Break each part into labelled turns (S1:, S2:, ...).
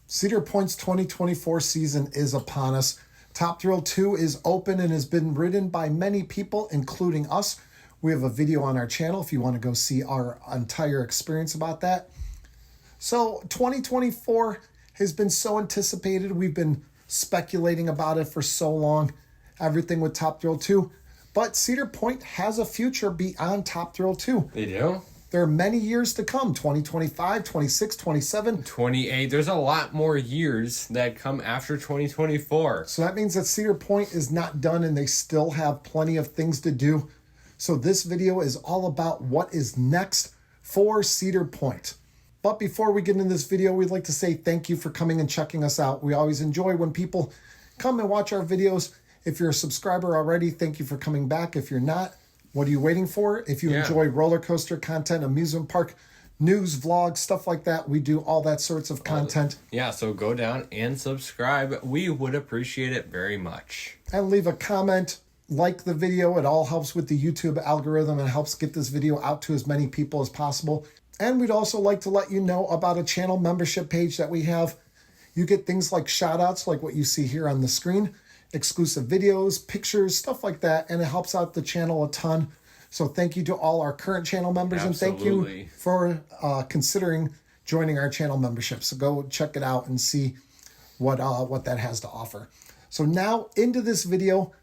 S1: Cedar Point's 2024 season is upon us. Top Thrill 2 is open and has been ridden by many people, including us. We have a video on our channel if you want to go see our entire experience about that. So 2024 has been so anticipated. We've been speculating about it for so long. Everything with Top Thrill 2. But Cedar Point has a future beyond Top Thrill 2.
S2: They do?
S1: There are many years to come, 2025, 26, 27.
S2: 28. There's a lot more years that come after 2024.
S1: So that means that Cedar Point is not done and they still have plenty of things to do. So this video is all about what is next for Cedar Point. But before we get into this video, we'd like to say thank you for coming and checking us out. We always enjoy when people come and watch our videos. If you're a subscriber already, thank you for coming back. If you're not, what are you waiting for? If you enjoy roller coaster content, amusement park, news, vlogs, stuff like that, we do all that sorts of content.
S2: Yeah, so go down and subscribe. We would appreciate it very much.
S1: And leave a comment, like the video. It all helps with the YouTube algorithm and helps get this video out to as many people as possible. And we'd also like to let you know about a channel membership page that we have. You get things like shout outs like what you see here on the screen, exclusive videos, pictures, stuff like that, and it helps out the channel a ton. So thank you to all our current channel members.
S2: Absolutely.
S1: And thank you for considering joining our channel membership. So go check it out and see what that has to offer. So now into this video.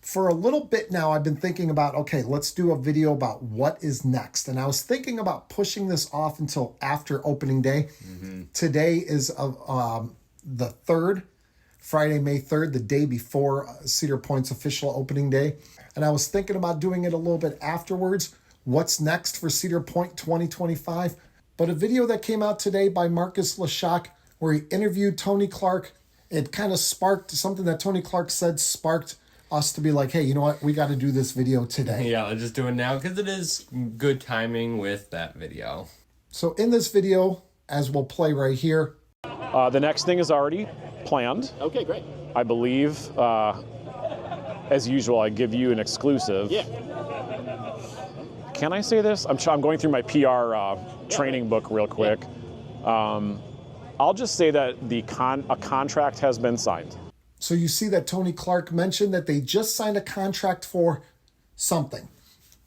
S1: For a little bit now, I've been thinking about, okay, let's do a video about what is next. And I was thinking about pushing this off until after opening day. Today is the 3rd, Friday, May 3rd, the day before Cedar Point's official opening day. And I was thinking about doing it a little bit afterwards. What's next for Cedar Point 2025? But a video that came out today by Marcus Leshock where he interviewed Tony Clark, it kind of sparked something that Tony Clark said sparked us to be like, hey, you know what? We got to do this video today.
S2: Yeah, let's just do it now because it is good timing with that video.
S1: So in this video, as we'll play right here.
S3: The next thing is already planned.
S4: Okay, great.
S3: I believe, as usual, I give you an exclusive.
S4: Yeah.
S3: Can I say this? I'm going through my PR training book real quick. I'll just say that a contract has been signed.
S1: So you see that Tony Clark mentioned that they just signed a contract for something.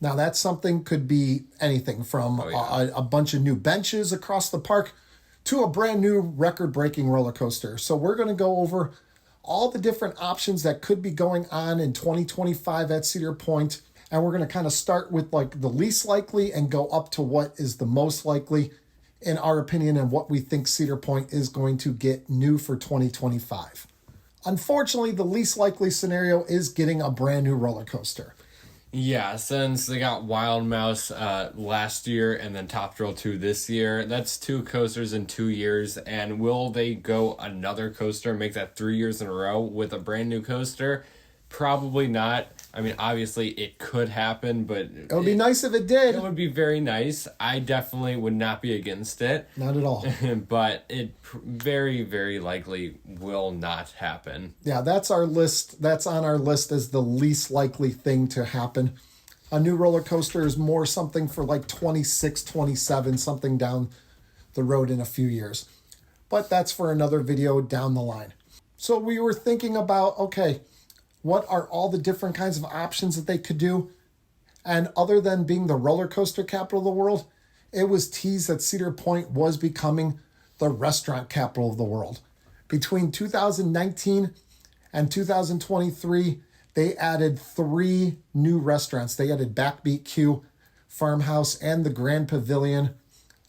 S1: Now that something could be anything from a bunch of new benches across the park to a brand new record-breaking roller coaster. So we're going to go over all the different options that could be going on in 2025 at Cedar Point. And we're going to kind of start with like the least likely and go up to what is the most likely in our opinion and what we think Cedar Point is going to get new for 2025. Unfortunately, the least likely scenario is getting a brand new roller coaster.
S2: Yeah, since they got Wild Mouse last year and then Top Thrill 2 this year, that's 2 coasters in 2 years. And will they go another coaster, make that 3 years in a row with a brand new coaster? Probably not. I mean, obviously it could happen, but
S1: It would be nice if it did.
S2: It would be very nice. I definitely would not be against it.
S1: Not at all.
S2: But it very, very likely will not happen.
S1: Yeah, that's our list. That's on our list as the least likely thing to happen. A new roller coaster is more something for like 26, 27, something down the road in a few years. But that's for another video down the line. So we were thinking about, okay, what are all the different kinds of options that they could do? And other than being the roller coaster capital of the world, it was teased that Cedar Point was becoming the restaurant capital of the world. Between 2019 and 2023, they added 3 new restaurants. They added Backbeat Q, Farmhouse, and the Grand Pavilion,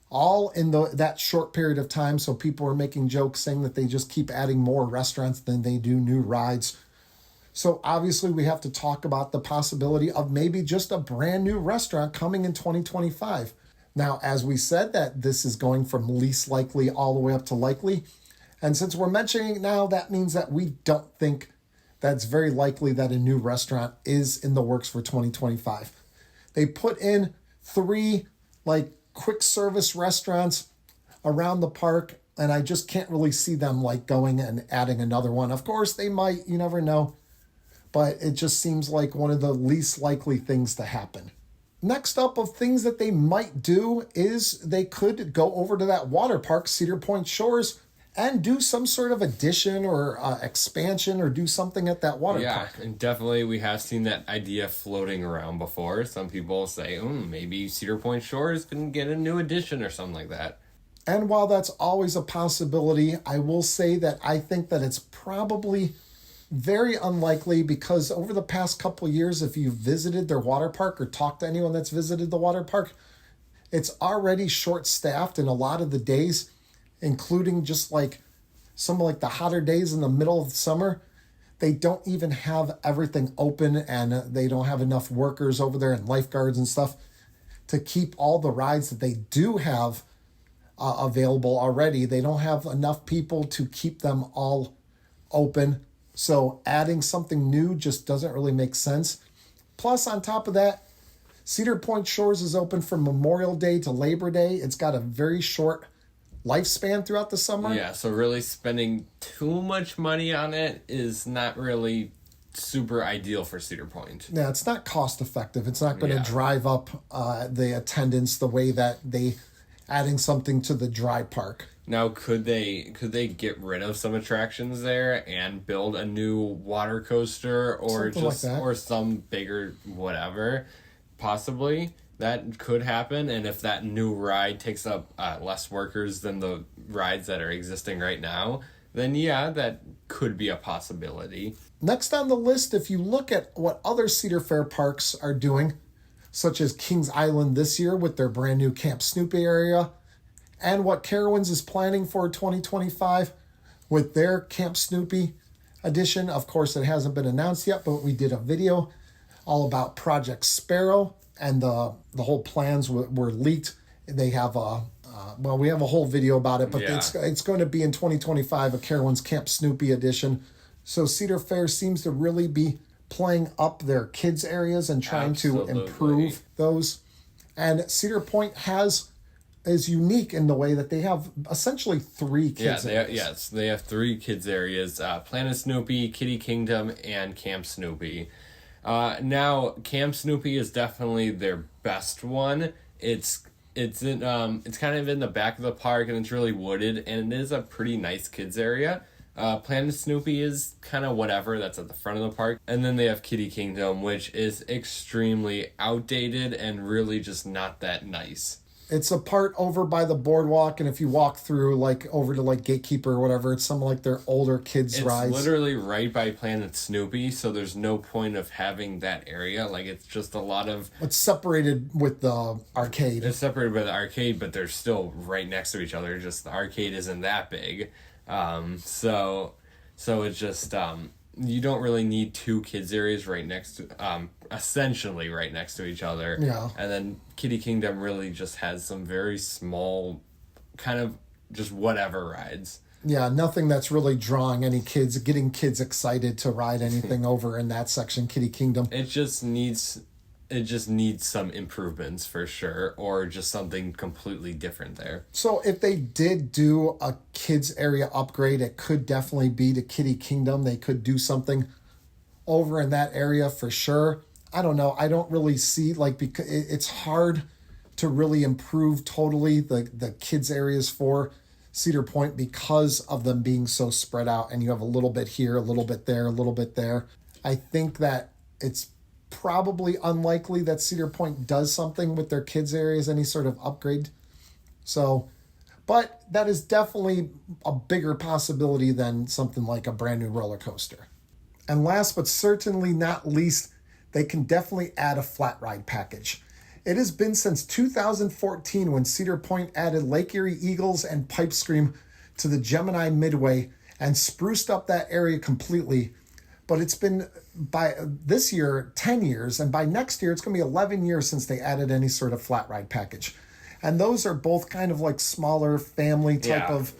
S1: all in that short period of time. So people were making jokes saying that they just keep adding more restaurants than they do new rides. So obviously we have to talk about the possibility of maybe just a brand new restaurant coming in 2025. Now, as we said, that this is going from least likely all the way up to likely. And since we're mentioning it now, that means that we don't think that's very likely that a new restaurant is in the works for 2025. They put in 3 like quick service restaurants around the park, and I just can't really see them like going and adding another one. Of course, they might, you never know. But it just seems like one of the least likely things to happen. Next up of things that they might do is they could go over to that water park, Cedar Point Shores, and do some sort of addition or expansion or do something at that water
S2: Yeah,
S1: park.
S2: and definitely we have seen that idea floating around before. Some people say, maybe Cedar Point Shores can get a new addition or something like that.
S1: And while that's always a possibility, I will say that I think that it's probably very unlikely, because over the past couple of years, if you've visited their water park or talked to anyone that's visited the water park, it's already short-staffed in a lot of the days, including just like some like the hotter days in the middle of the summer. They don't even have everything open, and they don't have enough workers over there and lifeguards and stuff to keep all the rides that they do have available already. They don't have enough people to keep them all open. So adding something new just doesn't really make sense. Plus, on top of that, Cedar Point Shores is open from Memorial Day to Labor Day. It's got a very short lifespan throughout the summer.
S2: Yeah, so really spending too much money on it is not really super ideal for Cedar Point.
S1: Yeah, it's not cost effective. It's not going to
S2: Yeah.
S1: drive up the attendance the way that they adding something to the dry park.
S2: Now, could they get rid of some attractions there and build a new water coaster or
S1: Something like
S2: just
S1: that.
S2: or some bigger whatever? Possibly that could happen, and if that new ride takes up less workers than the rides that are existing right now, then yeah, that could be a possibility.
S1: Next on the list, if you look at what other Cedar Fair parks are doing, such as Kings Island this year with their brand new Camp Snoopy area, and what Carowinds is planning for 2025 with their Camp Snoopy edition. Of course, it hasn't been announced yet, but we did a video all about Project Sparrow, and the whole plans were leaked. They have we have a whole video about it, but
S2: Yeah.
S1: it's going to be in 2025, a Carowinds Camp Snoopy edition. So Cedar Fair seems to really be playing up their kids areas and trying
S2: Absolutely.
S1: to improve those. And Cedar Point is unique in the way that they have essentially three kids areas.
S2: They have 3 kids areas: Planet Snoopy, Kitty Kingdom, and Camp Snoopy. Now, Camp Snoopy is definitely their best one. It's kind of in the back of the park, and it's really wooded, and it is a pretty nice kids area. Planet Snoopy is kind of whatever, that's at the front of the park. And then they have Kitty Kingdom, which is extremely outdated and really just not that nice.
S1: It's a part over by the boardwalk, and if you walk through, like, over to, like, Gatekeeper or whatever, it's some, like, their older kids' rides.
S2: It's literally right by Planet Snoopy, so there's no point of having that area. Like, it's just a lot of...
S1: It's separated with the arcade.
S2: It's separated by the arcade, but they're still right next to each other, just the arcade isn't that big. So it's just... you don't really need 2 kids areas right next to... essentially right next to each other.
S1: Yeah.
S2: And then Kitty Kingdom really just has some very small, kind of just whatever rides.
S1: Yeah, nothing that's really drawing any kids, getting kids excited to ride anything over in that section, Kitty Kingdom.
S2: It just needs some improvements for sure, or just something completely different there.
S1: So if they did do a kids area upgrade, it could definitely be to Kitty Kingdom. They could do something over in that area for sure. I don't know. I don't really see, like, because it's hard to really improve totally the kids areas for Cedar Point because of them being so spread out, and you have a little bit here, a little bit there, a little bit there. I think that it's probably unlikely that Cedar Point does something with their kids areas, any sort of upgrade. So, but that is definitely a bigger possibility than something like a brand new roller coaster. And last but certainly not least, they can definitely add a flat ride package. It has been since 2014 when Cedar Point added Lake Erie Eagles and Pipe Scream to the Gemini Midway and spruced up that area completely. But it's been, by this year, 10 years, and by next year, it's going to be 11 years since they added any sort of flat ride package. And those are both kind of like smaller family type of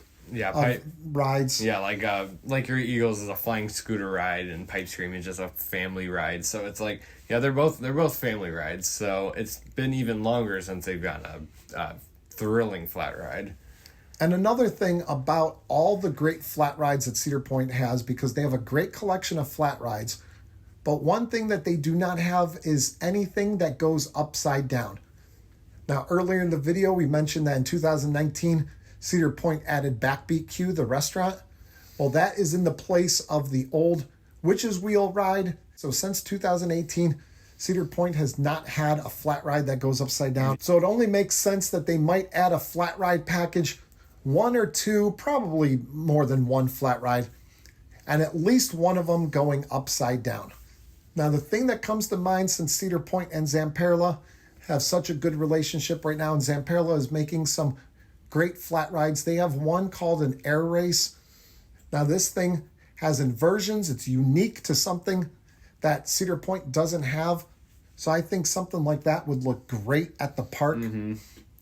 S1: rides.
S2: Yeah, like Lake Erie Eagles is a flying scooter ride, and Pipe Scream is just a family ride. So it's like, yeah, they're both family rides. So it's been even longer since they've gotten a thrilling flat ride.
S1: And another thing about all the great flat rides that Cedar Point has, because they have a great collection of flat rides, but one thing that they do not have is anything that goes upside down. Now, earlier in the video, we mentioned that in 2019, Cedar Point added Backbeat Q, the restaurant. Well, that is in the place of the old Witch's Wheel ride. So since 2018, Cedar Point has not had a flat ride that goes upside down. So it only makes sense that they might add a flat ride package, one or two, probably more than one flat ride, and at least one of them going upside down. Now, the thing that comes to mind, since Cedar Point and Zamperla have such a good relationship right now, and Zamperla is making some great flat rides. They have one called an air race. Now, this thing has inversions. It's unique to something that Cedar Point doesn't have. So I think something like that would look great at the park.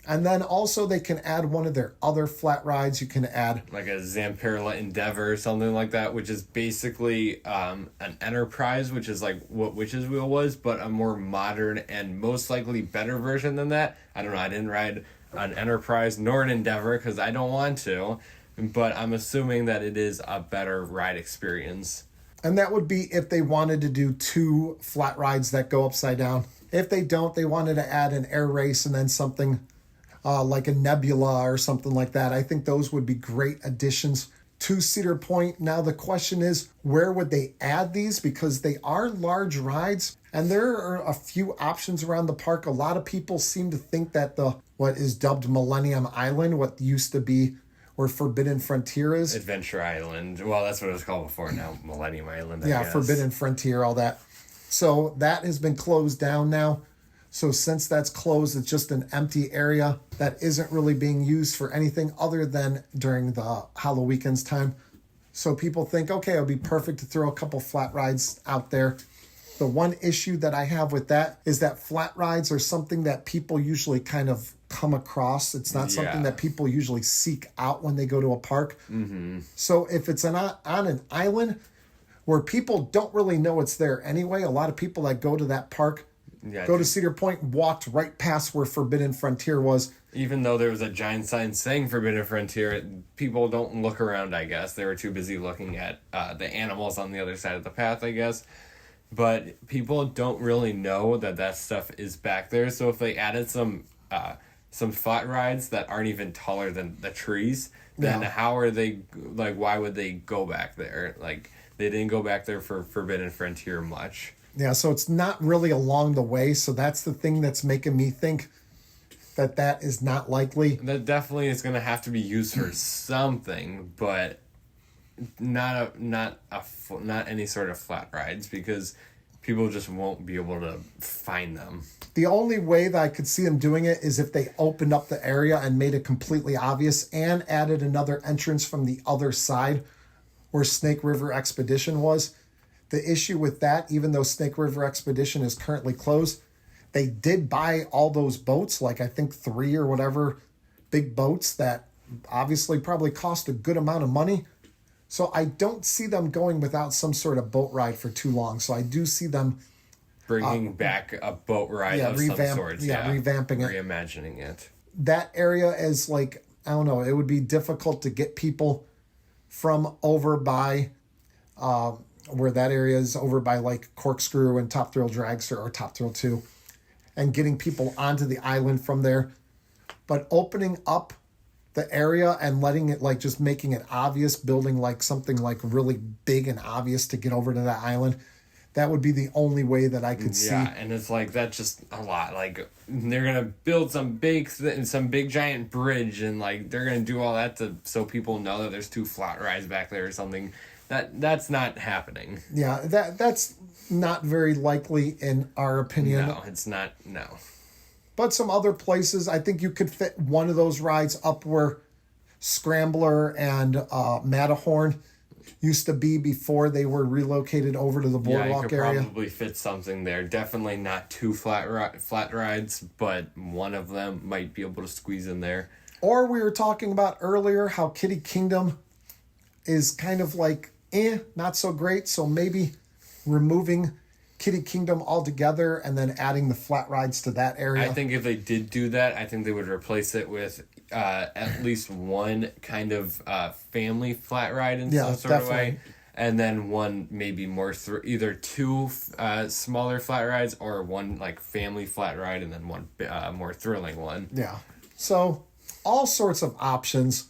S1: And then also they can add one of their other flat rides. You can add
S2: like a Zamperla Endeavor or something like that, which is basically an Enterprise, which is like what Witch's Wheel was, but a more modern and most likely better version than that. I don't know. I didn't ride an Enterprise nor an Endeavor because I don't want to, but I'm assuming that it is a better ride experience.
S1: And that would be if they wanted to do two flat rides that go upside down. If they don't, they wanted to add an air race and then something like a Nebula or something like that. I think those would be great additions to Cedar Point. Now the question is, where would they add these? Because they are large rides and there are a few options around the park. A lot of people seem to think that the what is dubbed Millennium Island, what used to be where Forbidden Frontier is.
S2: Adventure Island. Well, that's what it was called before. Now Millennium Island, I guess.
S1: Forbidden Frontier, all that. So that has been closed down now. So since that's closed, it's just an empty area that isn't really being used for anything other than during the Halloween time. So people think, okay, it'll be perfect to throw a couple flat rides out there. The one issue that I have with that is that flat rides are something that people usually kind of come across. It's not something that people usually seek out when they go to a park. So if it's on an island where people don't really know it's there anyway, a lot of people that go to that park go to Cedar Point, walked right past where Forbidden Frontier was.
S2: Even though there was a giant sign saying Forbidden Frontier, people don't look around, I guess. They were too busy looking at the animals on the other side of the path, I guess. But people don't really know that stuff is back there. So if they added some flat rides that aren't even taller than the trees, then how are they, like, why would they go back there? Like, they didn't go back there for Forbidden Frontier much.
S1: Yeah, so it's not really along the way. So that's the thing that's making me think that is not likely.
S2: That definitely is going to have to be used for something, but not any sort of flat rides, because people just won't be able to find them.
S1: The only way that I could see them doing it is if they opened up the area and made it completely obvious and added another entrance from the other side where Snake River Expedition was. The issue with that, even though Snake River Expedition is currently closed, they did buy all those boats, like I think 3 or whatever big boats that obviously probably cost a good amount of money. So I don't see them going without some sort of boat ride for too long. So I do see them
S2: bringing back a boat ride of some sort.
S1: Revamping it.
S2: Reimagining it.
S1: That area is like, I don't know, it would be difficult to get people from over by where that area is, over by like Corkscrew and Top Thrill Dragster or Top Thrill 2, and getting people onto the island from there. But opening up the area and letting it, like, just making it obvious, building like something like really big and obvious to get over to that island, that would be the only way that I could see.
S2: Yeah, and it's like, that's just a lot. Like, they're gonna build some big giant bridge, and like they're gonna do all that so people know that there's 2 flat rides back there or something. That's not happening.
S1: Yeah, that's not very likely in our opinion.
S2: No, it's not. No.
S1: But some other places, I think you could fit one of those rides up where Scrambler and Matterhorn used to be before they were relocated over to the boardwalk area.
S2: Yeah, you could probably fit something there. Definitely not 2 flat rides, but one of them might be able to squeeze in there.
S1: Or we were talking about earlier how Kitty Kingdom is kind of like, not so great. So maybe removing Kitty Kingdom altogether and then adding the flat rides to that area.
S2: I think if they did do that, I think they would replace it with at least one kind of family flat ride in some sort of way. And then one maybe more, either 2 smaller flat rides or one like family flat ride and then one more thrilling one.
S1: Yeah. So all sorts of options.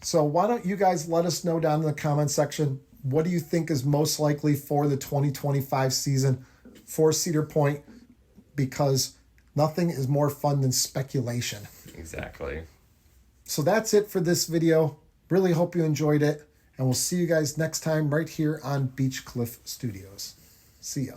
S1: So why don't you guys let us know down in the comment section, what do you think is most likely for the 2025 season for Cedar Point? Because nothing is more fun than speculation.
S2: Exactly.
S1: So that's it for this video. Really hope you enjoyed it. And we'll see you guys next time right here on Beach Cliff Studios. See ya.